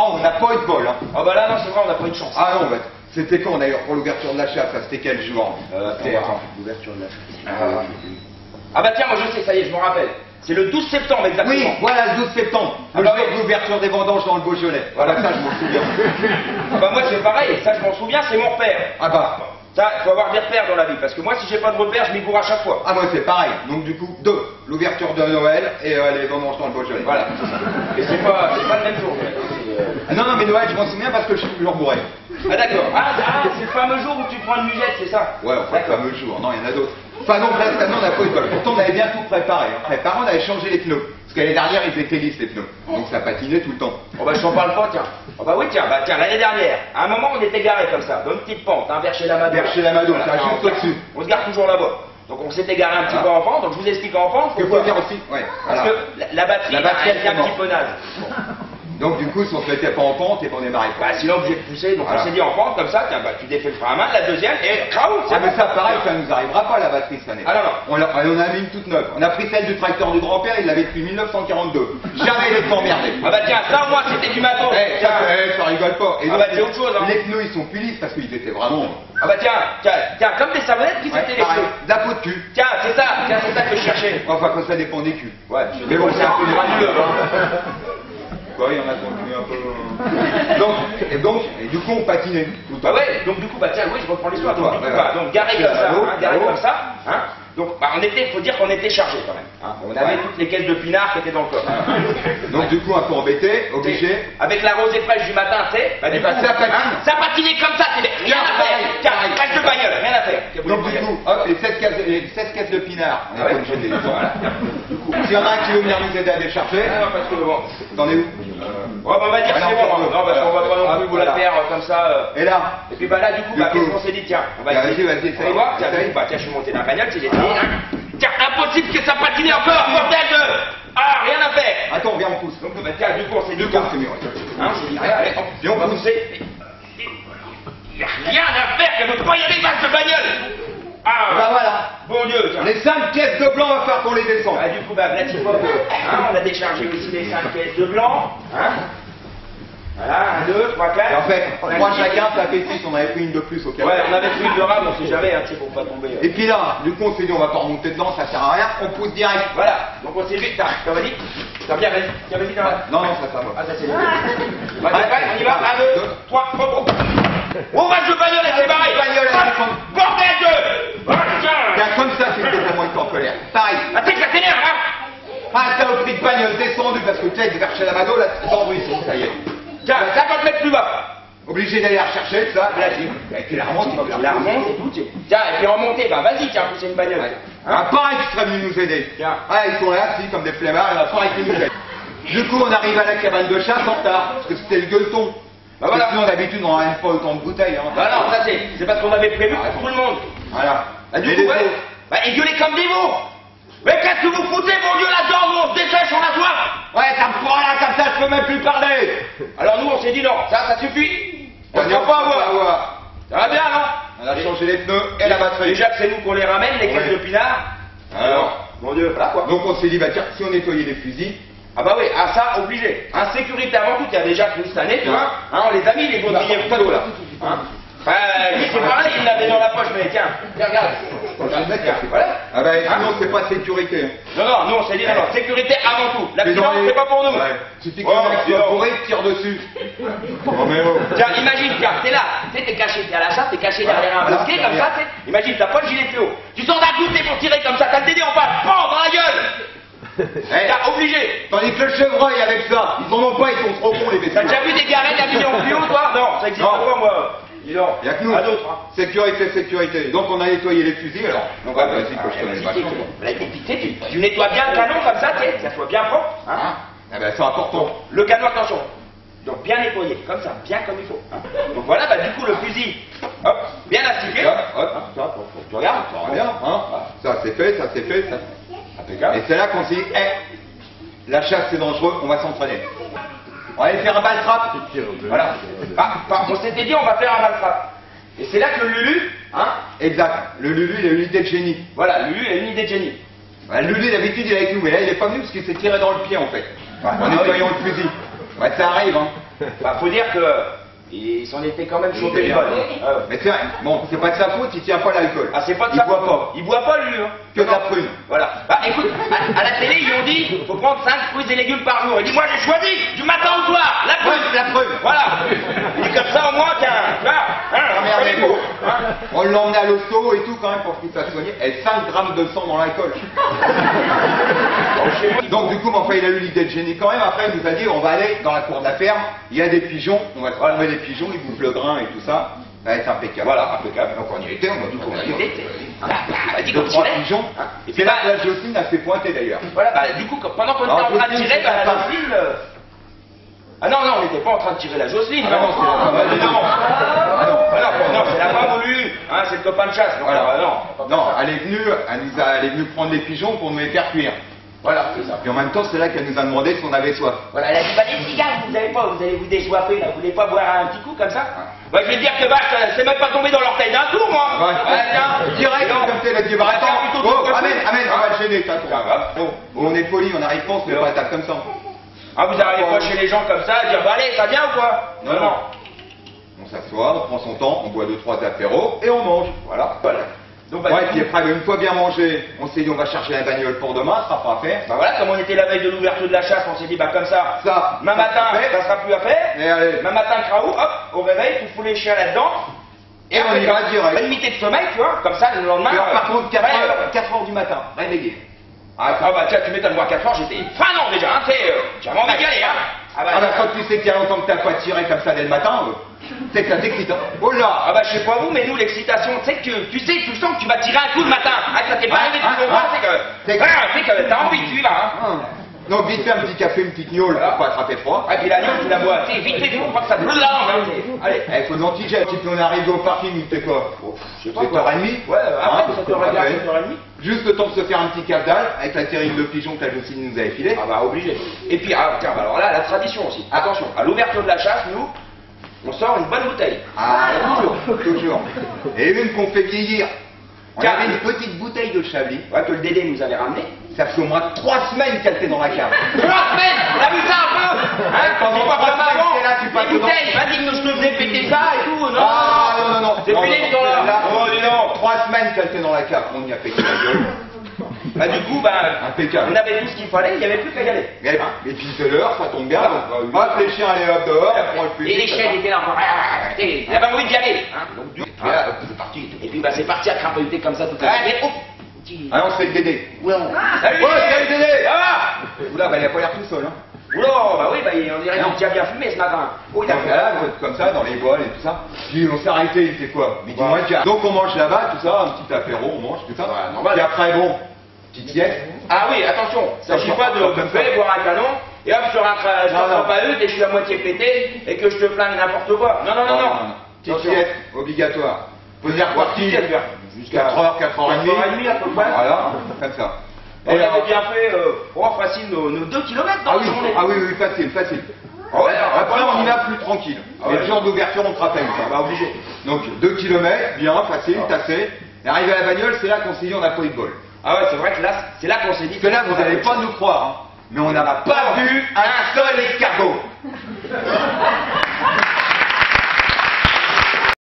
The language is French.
Ah, on n'a pas eu de bol, hein. Ah bah là, non, c'est vrai, on n'a pas eu de chance. Ah non, bah, c'était quand d'ailleurs pour l'ouverture de la chasse, ça c'était quel jour? L'ouverture de la chasse. Ah bah tiens, moi je sais, ça y est, je me rappelle. C'est le 12 septembre exactement. Oui, voilà, le 12 septembre, le bah jour oui. de l'ouverture des vendanges dans le Beaujolais. Voilà, ça je m'en souviens. Ah bah moi c'est pareil, ça je m'en souviens, c'est mon repère. Ah bah, Ça, il faut avoir des repères dans la vie, parce que moi si j'ai pas de repères, je m'y bourre à chaque fois. ah moi c'est pareil. Donc du coup, l'ouverture de Noël et les vendanges dans le Beaujolais. Voilà. Et c'est pas le même jour. Non, non, mais Noël, je m'en souviens parce que je suis toujours bourré. Ah d'accord. C'est le fameux jour où tu prends une musette, c'est ça? Ouais, enfin, le fameux jour. Non, il y en a d'autres. Enfin, non, là, cette année, on n'a pas eu de bol. Pourtant, on avait bien tout préparé. Hein. Préparé, on avait changé les pneus. Parce qu'année dernière, ils étaient lisses, les pneus. Donc ça patinait tout le temps. Oh bah je t'en parle pas, tiens. Oh bah oui, tiens, l'année dernière, à un moment on était garé comme ça, dans une petite pente, hein, vers chez la Mado. Vers chez la Mado, Voilà, ça juste au-dessus. On se garde toujours là-bas. Donc on s'était garé un petit peu en pente, donc je vous explique en pente. Ce qu'il faut dire aussi, ouais. Parce Voilà. que la batterie, elle est un petit peu naze. Donc du coup, si on se mettait pas en pente et qu'on démarrait pas. Bah sinon vous êtes poussé, donc Voilà. on s'est dit en pente comme ça, tiens, bah tu défais le frein à main, la deuxième, et craou, Ah mais ça pareil, ça nous arrivera pas la batterie cette année. Ah non, non. On a mis une toute neuve. On a pris celle du tracteur du grand-père, il l'avait depuis 1942. Jamais il est emmerdé. Ah bah tiens, ça au moins c'était du matos. Eh, ça rigole pas. Et Ah donc, bah c'est autre chose, hein. les pneus ils sont plus lisses parce qu'ils étaient vraiment. Ah bah tiens, comme des savonnettes qui s'étaient pareil, laissées. de la peau de cul. Tiens, c'est ça que je cherchais. Enfin quand ça dépend des culs. Ouais, Mais bon, c'est un peu granuleux, hein. Quoi, il y en a continué un peu. Donc, et du coup on patinait tout le temps. Bah ouais, donc du coup, bah tiens, oui, je reprends l'histoire. Donc, du coup, Ouais, bah, ouais. donc garé C'est comme ça, là-haut, hein, garé là-haut. comme ça, hein. Donc, bah, faut dire qu'on était chargé quand même. Hein. On avait Ouais. toutes les caisses de pinard qui étaient dans le coffre. Donc du coup un peu embêté, obligé. Avec la rosée fraîche du matin, tu sais, bah, du coup, ça patine. hein, ça patinait comme ça, c'est rien à faire. Tiens, fraîche de bagnole, rien à faire. Donc du coup, hop, les 16 caisses de pinard, on est Ah ouais. pas obligé de les voilà. S'il y en a un qui veut venir nous aider à décharger, Ah non, parce que bon. t'en es où? Ouais, bah, on va dire que Ah, c'est non, bon, hein. Non, parce qu'on va pas non plus vous la faire comme ça. Et là? Et puis bah là, du coup, bah, Du coup. qu'est-ce qu'on s'est dit? Tiens, on va Vas-y, essayer. vas-y, On va voir. Tiens, essaye. bah, tiens, je suis monté dans la bagnole, c'est des Tiens, impossible que ça patine encore, bordel de... Ah, rien à faire. Attends, viens, on pousse. Donc, bah, tiens, du coup, on s'est dit... Du coup, c'est mieux. Hein, on s'est dit, allez, hop, Viens, on va pousse. pousser. Il n'y a rien à faire, qu'elle veut pas y aller, vache de bagnole. Ah, Bah voilà. bon Dieu, tiens. Les 5 caisses de blanc, va falloir qu'on les descende. Ah, du coup, bah, Vlatifop, hein, on a déchargé aussi les 5 caisses de blanc. Hein. Voilà, 1, 2, 3, 4. Et en fait, 3 chacun, ça fait 6, on avait pris une de plus au cas où. Ouais, on avait pris une de rame, on sait jamais, hein, tu sais, pour pas tomber. Et puis là, du coup, on s'est dit, on va pas remonter dedans, ça sert à rien, on pousse direct. Voilà, donc on s'est dit, tiens, vas-y. Tiens, viens, vas-y, tiens, vas-y, viens. Non, non, ça va. Ah, ça c'est bien. Vas-y, prêt, on y va, 1, 2, 3, hop, hop. On va se bagnole, c'est pareil. Bagnole, Bordel de... Ah, tiens. Tiens, comme ça, c'est peut-être moins que en colère. Pareil. Ah, tu sais que ça t'énerve, hein. Ah, t'as au prix de bagnole descendu parce que tu sais, vers chez la Mado, là, c'est dans le ruisseau, ça y est. Tiens, 50 mètres plus bas. Obligé d'aller la rechercher, ça. Et puis la remonte, Tu la remontes et tout, tiens, et puis remonter, bah vas-y, tiens, pousser une bagnole. Un pareil qui serait venu nous aider. Tiens. Ah, ils sont là, assis comme des flemmards, et un pareil qui nous aide. Du coup, on arrive à la cabane de chasse en retard, parce que c'était le gueuleton. Bah voilà. Sinon, d'habitude, on n'en pas autant de bouteilles. Hein. Bah non, ça c'est parce qu'on avait prévu pour tout le monde. Voilà. Bah du Et coup, les ouais. autres. Bah et gueuler comme des veaux. Mais qu'est-ce que vous foutez, mon Dieu, là-dedans, nous on se dépêche, on a soif. Ouais, ça me prend là, comme ça, je peux même plus parler. Alors nous on s'est dit non, ça suffit. On ne va va pas avoir. Ça va bien, non? On a changé les pneus et la batterie. Déjà que c'est nous qu'on les ramène, les caisses Ouais. de pinard. Alors, mon Dieu, voilà quoi. Donc on s'est dit, bah tiens, si on nettoyait les fusils, Ah bah oui, ah ça, obligé. Hein, sécurité avant tout, il y a déjà plus cette année, tu vois. Hein, on les a mis, les baudriers photos là. Hein. Lui c'est pareil, il l'avait dans la poche, mais tiens, regarde. Tiens, voilà. ah bah Hein sinon c'est pas de sécurité. Non, non, nous on s'est dit, non, non, sécurité avant tout. Les L'accident, gens, c'est pas pour nous. Ouais. Suffit Oh, qu'il y en a qui non. va bourrer, tire dessus. Oh mais oh. Tiens, imagine, tiens, t'es là, tu sais, t'es caché, t'es à la chasse, t'es caché derrière un Voilà, bosquet comme derrière. ça, tu sais. Imagine, t'as pas le gilet fluo. Tu sors d'un coup, t'es pour tirer comme ça, t'as le dédé en face, PAM dans la gueule. T'as obligé. Tandis que le chevreuil avec ça, ils en ont pas, ils sont trop cons les T'as bêtises. déjà vu des garettes habillées en fluo, toi? Non, ça existe Non. pas, moi. Dis donc. Y'a que nous. À d'autres, hein. Sécurité, sécurité. Donc on a nettoyé les fusils alors. Donc Ouais, vas-y, bah, que je connais vas-y, pas. tu sais, là, et puis, tu sais, tu nettoies bien le canon comme ça, tu sais, que ça soit bien propre. Hein. Hein? Ah bah c'est important. Le canon, attention. Donc bien nettoyé, comme ça, bien comme il faut. Hein. Donc voilà, bah du coup le fusil, hop, bien astiqué. Hop, hop. Hein, tu regardes. Ça va bien, hein? Ça c'est fait, ça c'est fait. Impeccable. Et c'est là qu'on s'est dit, la chasse c'est dangereux, on va s'entraîner. On va aller faire un bal trap. Voilà. On s'était dit on va faire un maltrap. Et c'est là que le Lulu, hein, Exact. Le Lulu, il a une idée de génie. voilà, Lulu il a une idée de génie. Bah, Lulu d'habitude il est avec nous, mais là il est pas venu parce qu'il s'est tiré dans le pied en fait. En nettoyant le fusil. Ouais, ça arrive, hein. Bah, faut dire que il s'en était quand même chopé les bonnes. Mais c'est vrai, bon, c'est pas de sa faute, il tient pas l'alcool. Ah, c'est pas de Il sa boit faute. pas. Il boit pas, lui. Hein. Que de la prune. Voilà. Bah, écoute, à la télé, ils ont dit, faut prendre 5 fruits et légumes par jour. Il dit, moi, j'ai choisi, du matin au soir, la prune. Ouais, la prune. Voilà. Il dit comme ça, au moins, tiens, là, Merde, les mots. on l'emmène à l'hosto et tout quand même pour qu'il fasse soigner. Et 5 grammes de sang dans l'alcool. Donc du coup, enfin, il a eu l'idée de génie quand même. Après, il nous a dit, on va aller dans la cour de la ferme. Il y a des pigeons. On va trouver des pigeons, ils bouffent le grain et tout ça. Ça va être impeccable. Voilà, impeccable. Donc on y était, on a dit qu'on Il allait. était. Bah, dis Deux, qu'on trois tirait. pigeons. Et C'est puis là bah, que la Jocelyne a fait pointer d'ailleurs. voilà, bah, du coup, pendant qu'on était Alors, en train de Jocelyne, tirer, bah, c'est la la femme. Jocelyne. Ah non, non, on n'était pas en train de tirer la Jocelyne. Ah non, c'est la femme. Bah, dis donc. Ah non, c'est la pas voulu. Hein, c'est le copain de chasse. Non, Voilà. bah, non. Non, elle est venue prendre les pigeons pour nous les faire cuire. Voilà, c'est ça. Puis en même temps, c'est là qu'elle nous a demandé si on avait soif. Voilà, elle a dit, bah, les petits gars, vous allez vous désoiffer, là, vous voulez pas boire un petit coup comme ça? Bah, je vais te dire que vache, c'est même pas tombé dans l'orteil d'un tour, moi. Ouais. Tiens, Direct, non. comme t'es la dit, bah, Bah, tiens, attends, plutôt oh, tout amène, coiffé. amène, on va le gêner, t'as Ça va. Bon, on est poli, on n'arrive pas, on se fait pas attaque comme ça. Ah, vous arrivez pas chez les gens comme ça, à dire, bah, allez, ça vient ou quoi? Non. On s'assoit, on prend son temps, on boit 2-3 apéros et on mange. Voilà. Donc, bah, Ouais, du puis coup, après, une fois bien mangé, on s'est dit on va chercher la bagnole pour demain, ça sera pas à faire. bah, voilà, comme on était la veille de l'ouverture de la chasse, on s'est dit, bah, comme ça, Ça, demain matin, ça sera plus à faire. Et allez, Demain matin, craou, hop, au réveil, tu fous les chiens là-dedans. Et on y va direct. Une unité de sommeil, tu vois, comme ça, le lendemain. Et alors, par contre, 4 ouais, heures du matin, réveillé. Ah bah tiens, tu m'étonnes, moi 4 heures, j'étais non déjà, hein, j'ai vraiment galé, hein. Ah bah quand tu sais qu'il y a longtemps que t'as pas tiré comme ça dès le matin, c'est que ça t'excite. Oh là. Ah bah je sais pas vous, mais nous l'excitation, tu sais, tu sens que tu vas tirer un coup le matin. Ah, ça t'est pas arrivé, tu comprends, c'est que t'as envie de suivre, hein. Donc vite fait un petit café, une petite gnôle pour pas attraper froid. Ah, et puis la gnôle, tu la bois, tu sais, vite fait, faut pas que ça brûle la langue, hein. Allez. Il faut de l'antigel. Puis on est arrivé au parking, il était quoi? Je sais pas, 7h30. Ouais, après, Hein, 7h30. Juste le temps de se faire un petit casse-dalle avec la terrine de pigeon que la Jocelyne nous avait filé. Ah bah obligé. Et puis, ah, tiens, bah, alors là, la tradition aussi. Attention, à l'ouverture de la chasse, nous, on sort une bonne bouteille. Ah, toujours. Et une qu'on fait vieillir. On Tiens. avait une petite bouteille de Chablis. Ouais, que le Dédé nous avait ramené. Ça fait au moins 3 semaines qu'elle était dans la cave. 3 semaines. T'as vu ça un peu? Hein, Pendant c'est pas 3 comme semaines, avant. t'es là, tu passes Les dedans. bouteilles, vas-y que je te faisais péter ça et tout, non? Ah non. C'est Non, fini, non, ils sont là. là. Oh, dis donc. 3 semaines qu'elle était dans la cave. On y a pété la gueule. Bah du coup, bah, Impeccable. on avait tout ce qu'il fallait, il n'y avait plus qu'à y aller. Et puis c'est l'heure, ça tombe bien. Hop, les chiens allaient hop dehors. On prend le plus Et les vite, chiens étaient là, ils avaient envie d'y aller. Hein. Donc, Et là, c'est parti. et puis bah c'est parti à crapahuter comme ça toute la journée. Oh, petit. Ah non, c'est le Dédé. Salut, Ouais, salut Dédé. Ça va? Oula, bah il a pas l'air tout seul. Hein. Oula, bah oui, bah on dirait Non. qu'il a bien fumé ce matin. Oh, il a Donc là, comme ça, dans les bols et tout ça. Puis on s'est arrêté, il fait quoi? Midi moins le quart. Donc on mange là-bas, tout ça, un petit apéro, on mange tout ça. Ouais, normal. Puis après, bon, petite sieste. Ah oui, attention, il ne s'agit pas de bouffer, boire un canon, et hop, je rentre Non. pas eux, et je suis à moitié pété, et que je te flingue n'importe quoi. Non. Petite Attention. sieste, obligatoire. Faut dire parti Petite sieste, jusqu'à 4h, 4h30. 4h30 à peu près. Voilà, comme ça. On avait bien fait, facile nos 2 km dans Ah la oui, journée. facile. Ah ouais, Après, on y va plus tranquille. Ah ouais. Et le jour d'ouverture, on te rappelle. Ah bah obligé. Donc 2 km, bien, facile, tassé. Et arrivé à la bagnole, c'est là qu'on s'est dit on n'a pas eu de bol. Ah ouais, c'est vrai que là, c'est là qu'on s'est dit Parce que là, vous n'allez pas nous croire, hein, mais on n'a pas vu un seul escargot.